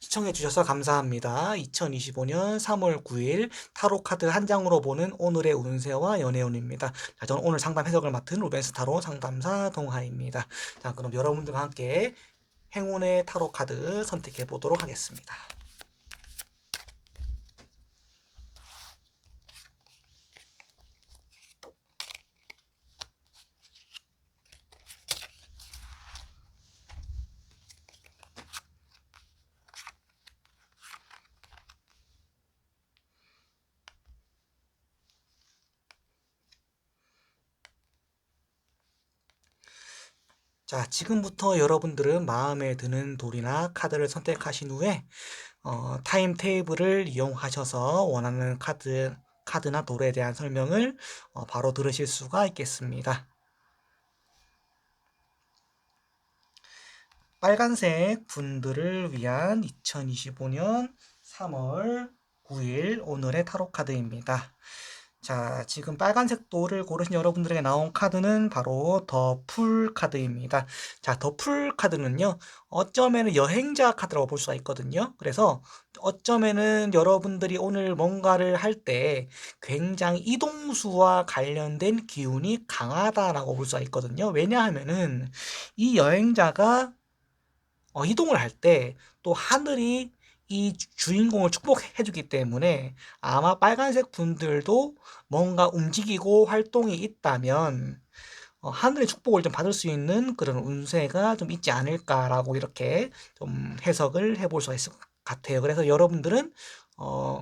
시청해주셔서 감사합니다. 2025년 3월 9일 타로 카드 한 장으로 보는 오늘의 운세와 연애운입니다. 자, 저는 오늘 상담 해석을 맡은 루벤스 타로 상담사 동하입니다. 자, 그럼 여러분들과 함께 행운의 타로 카드 선택해 보도록 하겠습니다. 자, 지금부터 여러분들은 마음에 드는 돌이나 카드를 선택하신 후에 타임 테이블을 이용하셔서 원하는 카드나 돌에 대한 설명을 바로 들으실 수가 있겠습니다. 빨간색 분들을 위한 2025년 3월 9일 오늘의 타로 카드입니다. 자, 지금 빨간색 돌을 고르신 여러분들에게 나온 카드는 바로 더 풀 카드입니다. 자, 더 풀 카드는요, 어쩌면은 여행자 카드라고 볼 수가 있거든요. 그래서 어쩌면은 여러분들이 오늘 뭔가를 할 때 굉장히 이동수와 관련된 기운이 강하다라고 볼 수가 있거든요. 왜냐하면은 이 여행자가 이동을 할 때 또 하늘이 이 주인공을 축복해 주기 때문에 아마 빨간색 분들도 뭔가 움직이고 활동이 있다면 하늘의 축복을 좀 받을 수 있는 그런 운세가 좀 있지 않을까라고 이렇게 좀 해석을 해볼 수가 있을 것 같아요. 그래서 여러분들은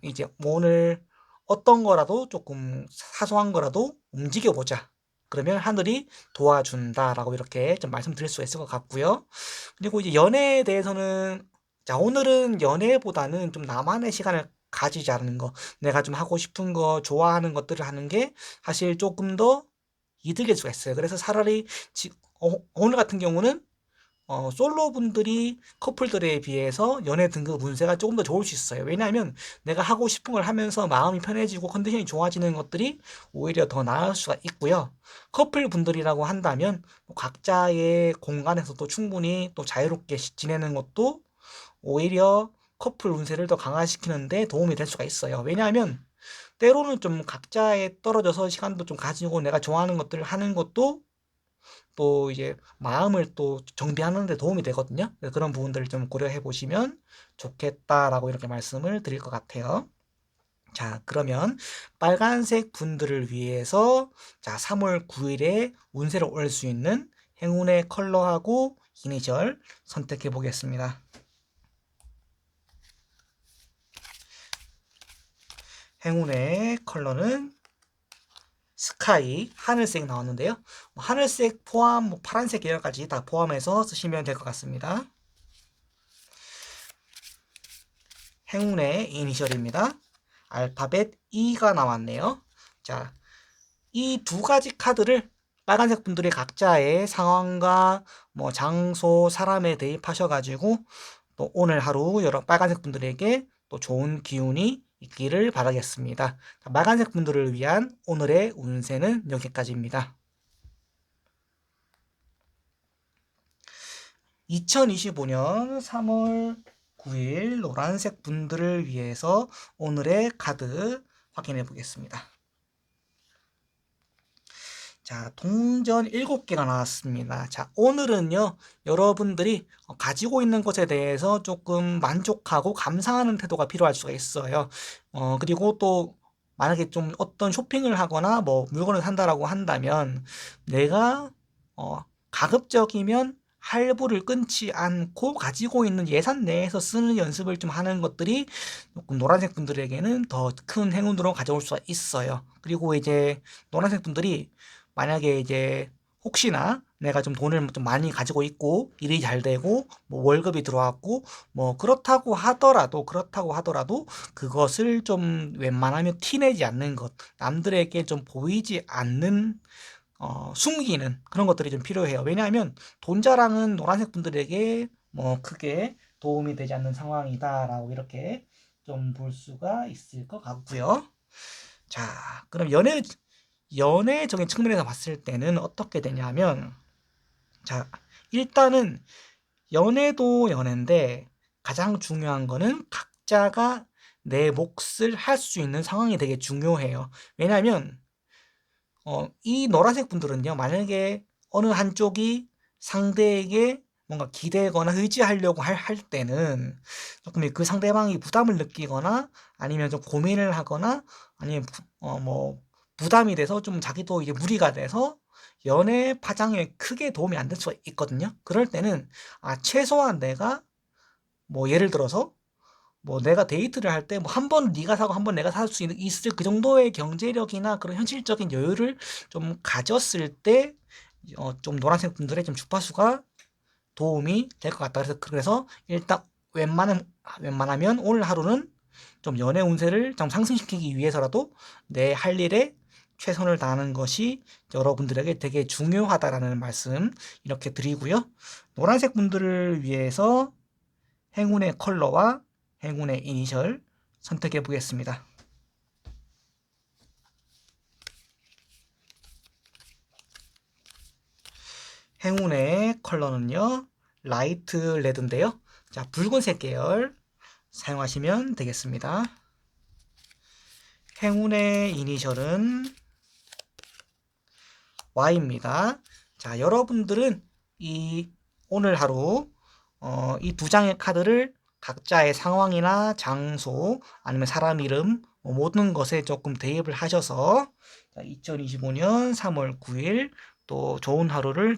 이제 오늘 어떤 거라도 조금 사소한 거라도 움직여 보자. 그러면 하늘이 도와준다라고 이렇게 좀 말씀드릴 수가 있을 것 같고요. 그리고 이제 연애에 대해서는 자, 오늘은 연애보다는 좀 나만의 시간을 가지자는 거, 내가 좀 하고 싶은 거, 좋아하는 것들을 하는 게 사실 조금 더 이득일 수가 있어요. 그래서 차라리 오늘 같은 경우는 솔로 분들이 커플들에 비해서 연애 등급 운세가 조금 더 좋을 수 있어요. 왜냐하면 내가 하고 싶은 걸 하면서 마음이 편해지고 컨디션이 좋아지는 것들이 오히려 더 나을 수가 있고요. 커플 분들이라고 한다면 각자의 공간에서도 충분히 또 자유롭게 지내는 것도 오히려 커플 운세를 더 강화시키는데 도움이 될 수가 있어요. 왜냐하면 때로는 좀 각자에 떨어져서 시간도 좀 가지고 내가 좋아하는 것들을 하는 것도 또 이제 마음을 또 정비하는 데 도움이 되거든요. 그런 부분들을 좀 고려해 보시면 좋겠다라고 이렇게 말씀을 드릴 것 같아요. 자, 그러면 빨간색 분들을 위해서 자, 3월 9일에 운세를 올 수 있는 행운의 컬러하고 이니셜 선택해 보겠습니다. 행운의 컬러는 스카이, 하늘색 나왔는데요. 하늘색 포함, 파란색 계열까지 다 포함해서 쓰시면 될 것 같습니다. 행운의 이니셜입니다. 알파벳 E가 나왔네요. 자, 이 두 가지 카드를 빨간색 분들이 각자의 상황과 뭐 장소, 사람에 대입하셔가지고 또 오늘 하루 여러 빨간색 분들에게 또 좋은 기운이 있기를 바라겠습니다. 자, 빨간색 분들을 위한 오늘의 운세는 여기까지입니다. 2025년 3월 9일 노란색 분들을 위해서 오늘의 카드 확인해 보겠습니다. 자, 동전 7개가 나왔습니다. 자, 오늘은요, 여러분들이 가지고 있는 것에 대해서 조금 만족하고 감사하는 태도가 필요할 수가 있어요. 그리고 또 만약에 좀 어떤 쇼핑을 하거나 뭐 물건을 산다라고 한다면 내가 가급적이면 할부를 끊지 않고 가지고 있는 예산 내에서 쓰는 연습을 좀 하는 것들이 조금 노란색 분들에게는 더 큰 행운으로 가져올 수가 있어요. 그리고 이제 노란색 분들이 만약에 이제 혹시나 내가 좀 돈을 좀 많이 가지고 있고 일이 잘 되고 뭐 월급이 들어왔고 뭐 그렇다고 하더라도 그것을 좀 웬만하면 티내지 않는 것, 남들에게 좀 보이지 않는 숨기는 그런 것들이 좀 필요해요. 왜냐하면 돈 자랑은 노란색 분들에게 뭐 크게 도움이 되지 않는 상황이다라고 이렇게 좀 볼 수가 있을 것 같고요. 자, 그럼 연애적인 측면에서 봤을 때는 어떻게 되냐면, 자, 일단은 연애도 연애인데 가장 중요한 거는 각자가 내 몫을 할 수 있는 상황이 되게 중요해요. 왜냐하면 이 노란색 분들은요, 만약에 어느 한쪽이 상대에게 뭔가 기대거나 의지하려고 할 때는 조금 그 상대방이 부담을 느끼거나 아니면 좀 고민을 하거나 아니면 뭐 부담이 돼서 좀 자기도 이제 무리가 돼서 연애 파장에 크게 도움이 안 될 수가 있거든요. 그럴 때는 최소한 내가 뭐 예를 들어서 뭐 내가 데이트를 할 때 뭐 한 번 네가 사고 한 번 내가 살 수 있을 그 정도의 경제력이나 그런 현실적인 여유를 좀 가졌을 때 좀 노란색 분들의 좀 주파수가 도움이 될 것 같다. 그래서 일단 웬만하면 오늘 하루는 좀 연애 운세를 좀 상승시키기 위해서라도 내 할 일에 최선을 다하는 것이 여러분들에게 되게 중요하다라는 말씀 이렇게 드리고요. 노란색 분들을 위해서 행운의 컬러와 행운의 이니셜 선택해 보겠습니다. 행운의 컬러는요, 라이트 레드인데요. 자, 붉은색 계열 사용하시면 되겠습니다. 행운의 이니셜은 Y입니다. 자, 여러분들은 오늘 하루 이 두 장의 카드를 각자의 상황이나 장소 아니면 사람 이름 모든 것에 조금 대입을 하셔서 2025년 3월 9일 또 좋은 하루가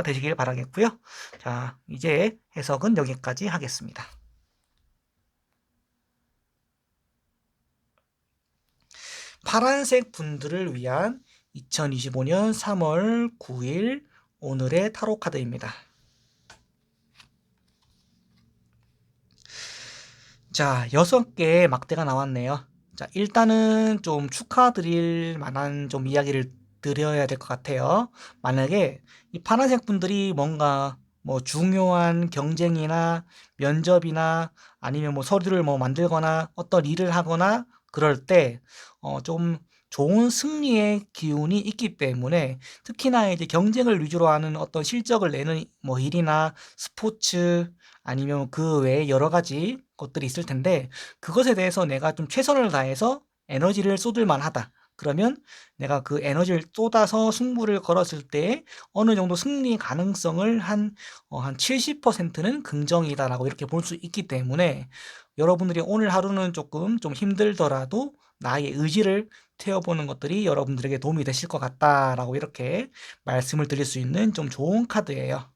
되시길 바라겠고요. 자, 이제 해석은 여기까지 하겠습니다. 파란색 분들을 위한 2025년 3월 9일 오늘의 타로 카드입니다. 자, 6개의 막대가 나왔네요. 자, 일단은 좀 축하드릴 만한 좀 이야기를 드려야 될 것 같아요. 만약에 이 파란색 분들이 뭔가 뭐 중요한 경쟁이나 면접이나 아니면 뭐 서류를 뭐 만들거나 어떤 일을 하거나 그럴 때 좀 좋은 승리의 기운이 있기 때문에 특히나 이제 경쟁을 위주로 하는 어떤 실적을 내는 뭐 일이나 스포츠 아니면 그 외에 여러 가지 것들이 있을 텐데 그것에 대해서 내가 좀 최선을 다해서 에너지를 쏟을 만하다. 그러면 내가 그 에너지를 쏟아서 승부를 걸었을 때 어느 정도 승리 가능성을 한 70%는 긍정이다라고 이렇게 볼 수 있기 때문에 여러분들이 오늘 하루는 조금 좀 힘들더라도 나의 의지를 태워보는 것들이 여러분들에게 도움이 되실 것 같다라고 이렇게 말씀을 드릴 수 있는 좀 좋은 카드예요.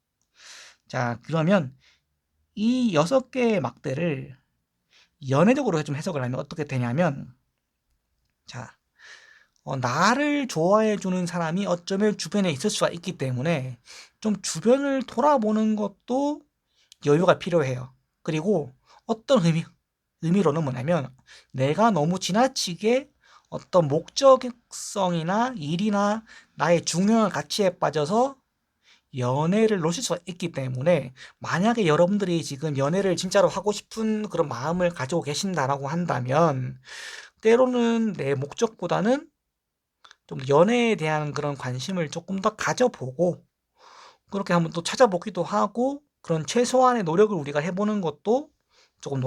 자, 그러면 이 6개의 막대를 연애적으로 좀 해석을 하면 어떻게 되냐면, 자, 나를 좋아해 주는 사람이 어쩌면 주변에 있을 수가 있기 때문에 좀 주변을 돌아보는 것도 여유가 필요해요. 그리고 어떤 의미로는 뭐냐면 내가 너무 지나치게 어떤 목적성이나 일이나 나의 중요한 가치에 빠져서 연애를 놓칠 수가 있기 때문에 만약에 여러분들이 지금 연애를 진짜로 하고 싶은 그런 마음을 가지고 계신다라고 한다면 때로는 내 목적보다는 좀 연애에 대한 그런 관심을 조금 더 가져보고 그렇게 한번 또 찾아보기도 하고 그런 최소한의 노력을 우리가 해보는 것도 조금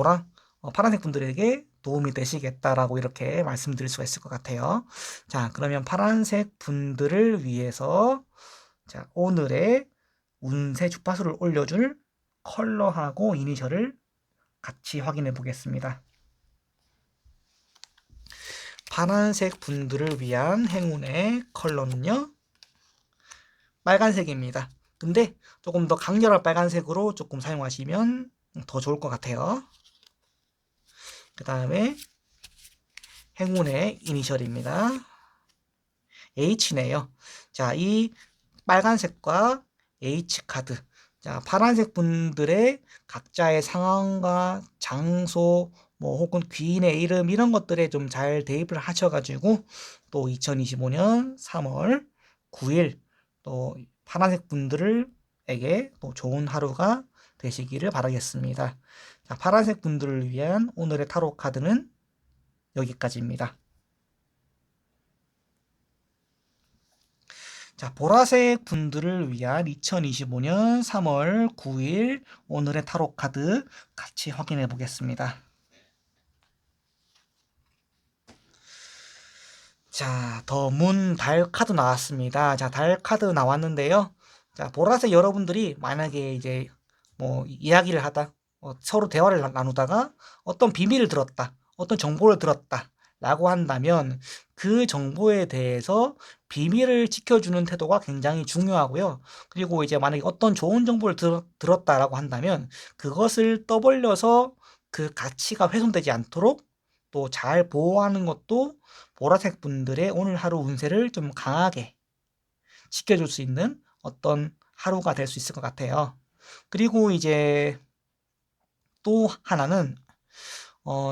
파란색 분들에게 도움이 되시겠다라고 이렇게 말씀드릴 수가 있을 것 같아요. 자, 그러면 파란색 분들을 위해서 자, 오늘의 운세 주파수를 올려줄 컬러하고 이니셜을 같이 확인해 보겠습니다. 파란색 분들을 위한 행운의 컬러는요, 빨간색입니다. 근데 조금 더 강렬한 빨간색으로 조금 사용하시면 더 좋을 것 같아요. 그 다음에 행운의 이니셜입니다. H네요. 자, 이 빨간색과 H카드. 자, 파란색 분들의 각자의 상황과 장소, 뭐 혹은 귀인의 이름 이런 것들에 좀 잘 대입을 하셔가지고 또 2025년 3월 9일 또 파란색 분들에게 또 좋은 하루가 되시기를 바라겠습니다. 자, 파란색 분들을 위한 오늘의 타로 카드는 여기까지입니다. 자, 보라색 분들을 위한 2025년 3월 9일 오늘의 타로 카드 같이 확인해 보겠습니다. 자, 더 문 달 카드 나왔습니다. 자, 달 카드 나왔는데요. 자, 보라색 여러분들이 만약에 이제 뭐 이야기를 하다 서로 대화를 나누다가 어떤 비밀을 들었다, 어떤 정보를 들었다 라고 한다면 그 정보에 대해서 비밀을 지켜주는 태도가 굉장히 중요하고요. 그리고 이제 만약에 어떤 좋은 정보를 들었다라고 한다면 그것을 떠벌려서 그 가치가 훼손되지 않도록 또 잘 보호하는 것도 보라색 분들의 오늘 하루 운세를 좀 강하게 지켜줄 수 있는 어떤 하루가 될 수 있을 것 같아요. 그리고 이제 또 하나는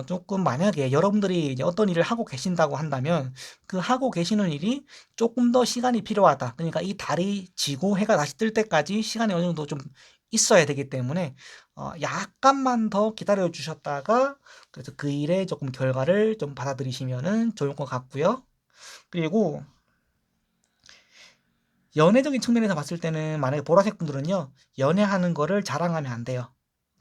조금 만약에 여러분들이 이제 어떤 일을 하고 계신다고 한다면 그 하고 계시는 일이 조금 더 시간이 필요하다. 그러니까 이 달이 지고 해가 다시 뜰 때까지 시간이 어느 정도 좀 있어야 되기 때문에 약간만 더 기다려 주셨다가 그래서 그 일의 조금 결과를 좀 받아들이시면은 좋을 것 같고요. 그리고 연애적인 측면에서 봤을 때는 만약에 보라색 분들은요, 연애하는 거를 자랑하면 안 돼요.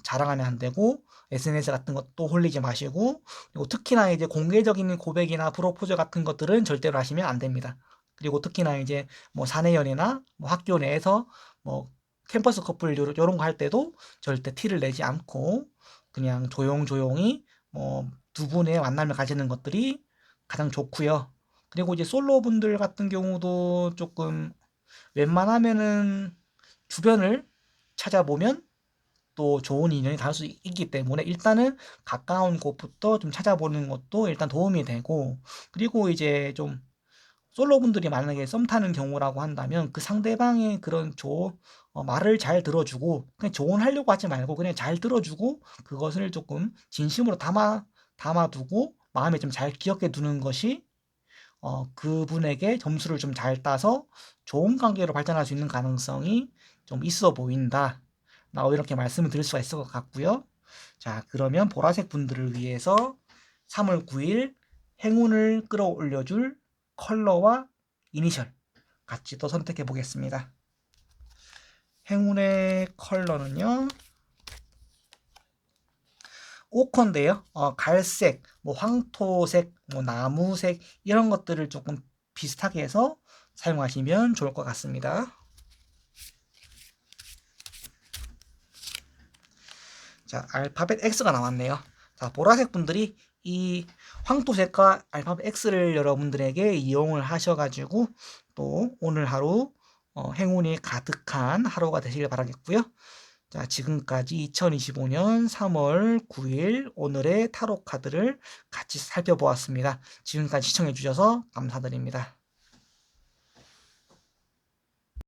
자랑하면 안 되고, SNS 같은 것도 홀리지 마시고, 그리고 특히나 이제 공개적인 고백이나 프로포즈 같은 것들은 절대로 하시면 안 됩니다. 그리고 특히나 이제 뭐 사내 연애나 뭐 학교 내에서 뭐 캠퍼스 커플 요런 거 할 때도 절대 티를 내지 않고, 그냥 조용조용히 뭐 두 분의 만남을 가지는 것들이 가장 좋고요. 그리고 이제 솔로 분들 같은 경우도 조금 웬만하면은 주변을 찾아보면 또 좋은 인연이 닿을 수 있기 때문에 일단은 가까운 곳부터 좀 찾아보는 것도 일단 도움이 되고, 그리고 이제 좀 솔로분들이 만약에 썸 타는 경우라고 한다면 그 상대방의 그런 말을 잘 들어주고 그냥 조언하려고 하지 말고 그냥 잘 들어주고 그것을 조금 진심으로 담아두고 마음에 좀 잘 기억해 두는 것이 그분에게 점수를 좀 잘 따서 좋은 관계로 발전할 수 있는 가능성이 좀 있어 보인다. 라고 이렇게 말씀을 드릴 수가 있을 것 같고요. 자, 그러면 보라색 분들을 위해서 3월 9일 행운을 끌어올려줄 컬러와 이니셜 같이 또 선택해 보겠습니다. 행운의 컬러는요. 오커인데요. 갈색, 뭐 황토색, 뭐 나무색 이런 것들을 조금 비슷하게 해서 사용하시면 좋을 것 같습니다. 자, 알파벳 X가 나왔네요. 자, 보라색 분들이 이 황토색과 알파벳 X를 여러분들에게 이용을 하셔가지고 또 오늘 하루 행운이 가득한 하루가 되시길 바라겠고요. 자, 지금까지 2025년 3월 9일 오늘의 타로 카드를 같이 살펴보았습니다. 지금까지 시청해 주셔서 감사드립니다.